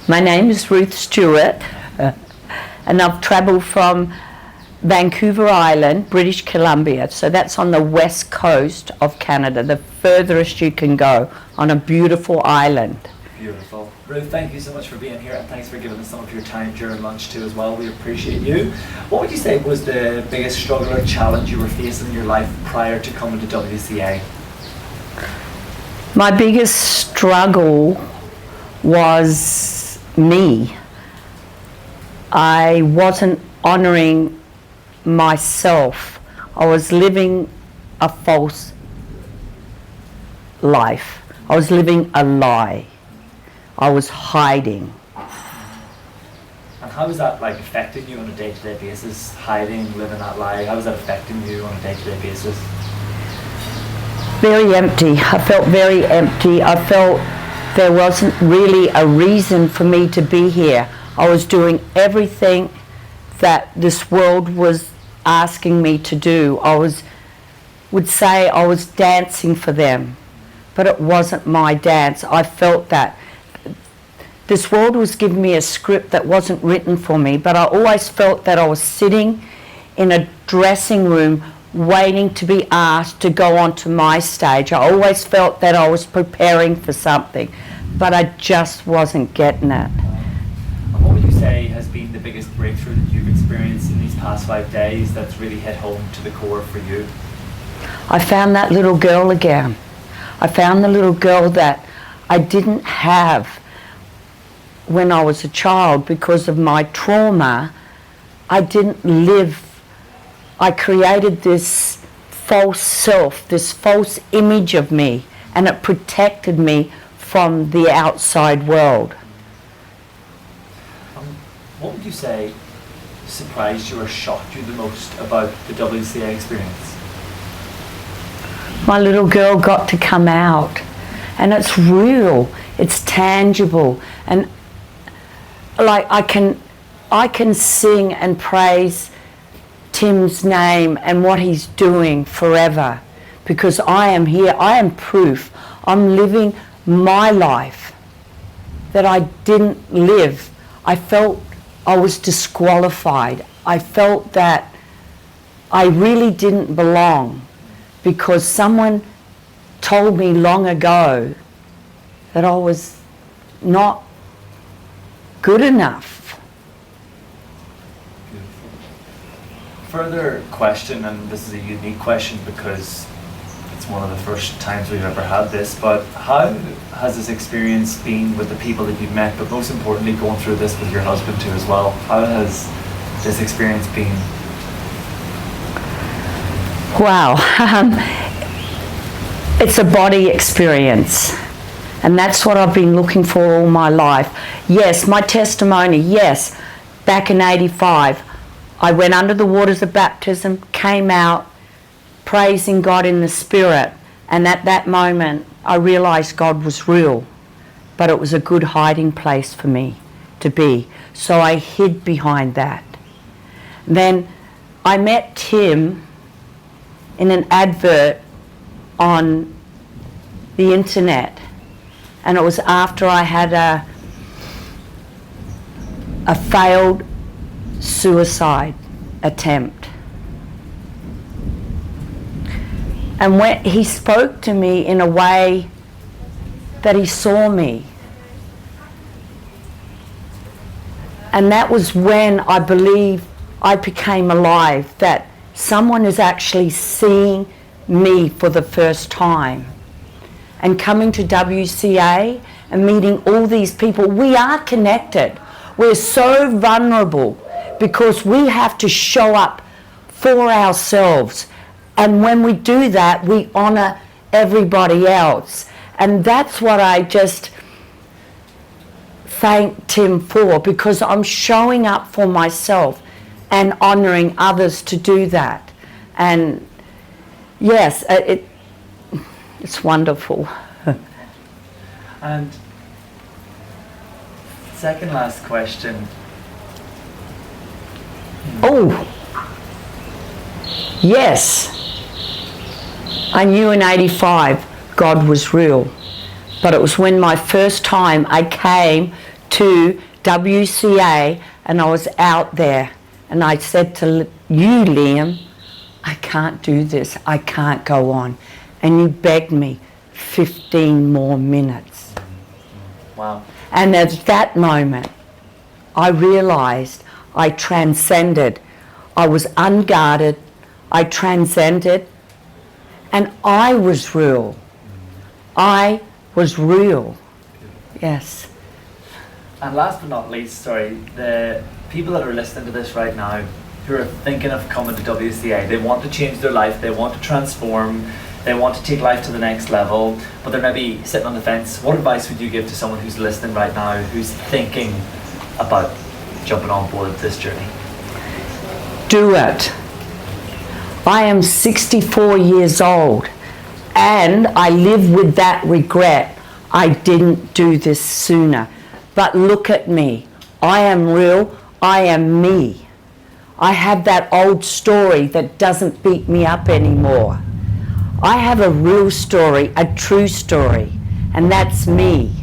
My name is Ruth Stewart, and I've travelled from Vancouver Island, British Columbia, so that's on the west coast of Canada, the furthest you can go on a beautiful island. Beautiful. Ruth, thank you so much for being here, and thanks for giving us some of your time during lunch too as well. We appreciate you. What would you say was the biggest struggle or challenge you were facing in your life prior to coming to WCA? My biggest struggle was me. I wasn't honouring myself. I was living a false life. I was living a lie. I was hiding. And how was that affecting you on a day-to-day basis? Hiding, living that lie, how was that affecting you on a day-to-day basis? Very empty. I felt very empty. I felt there wasn't really a reason for me to be here. I was doing everything that this world was asking me to do. I would say I was dancing for them, but it wasn't my dance. I felt that. This world was giving me a script that wasn't written for me, but I always felt that I was sitting in a dressing room waiting to be asked to go onto my stage. I always felt that I was preparing for something, but I just wasn't getting it. And what would you say has been the biggest breakthrough that you've experienced in these past 5 days that's really hit home to the core for you? I found that little girl again. I found the little girl that I didn't have when I was a child because of my trauma. I didn't live. I created this false self, this false image of me, and it protected me from the outside world. What would you say surprised you or shocked you the most about the WCA experience? My little girl got to come out, and it's real, it's tangible, and I can sing and praise Tim's name and what he's doing forever, because I am here. I am proof. I'm living my life that I didn't live. I felt I was disqualified. I felt that I really didn't belong because someone told me long ago that I was not good enough. Further question, and this is a unique question because it's one of the first times we've ever had this, but how has this experience been with the people that you've met, but most importantly going through this with your husband too as well? How has this experience been? Wow. It's a body experience, and that's what I've been looking for all my life. Yes, my testimony, yes, back in 85, I went under the waters of baptism, came out, praising God in the Spirit, and at that moment I realised God was real, but it was a good hiding place for me to be, so I hid behind that. Then I met Tim in an advert on the internet, and it was after I had a failed suicide attempt. And when he spoke to me in a way that he saw me, and that was when I believe I became alive, that someone is actually seeing me for the first time. And coming to WCA and meeting all these people, we are connected. We're so vulnerable because we have to show up for ourselves. And when we do that, we honour everybody else. And that's what I just thank Tim for, because I'm showing up for myself and honouring others to do that. And yes, it's wonderful. And second last question. Oh, yes. I knew in 85 God was real, but it was when my first time I came to WCA, and I was out there, and I said to you, Liam, I can't do this, I can't go on. And you begged me 15 more minutes. Wow. And at that moment, I realized I transcended. I was unguarded, I transcended, and I was real. I was real. Yes. And last but not least, sorry, the people that are listening to this right now who are thinking of coming to WCA, they want to change their life, they want to transform, they want to take life to the next level, but they're maybe sitting on the fence. What advice would you give to someone who's listening right now, who's thinking about jumping on board this journey? Do it. I am 64 years old, and I live with that regret. I didn't do this sooner. But look at me. I am real. I am me. I have that old story that doesn't beat me up anymore. I have a real story, a true story, and that's me.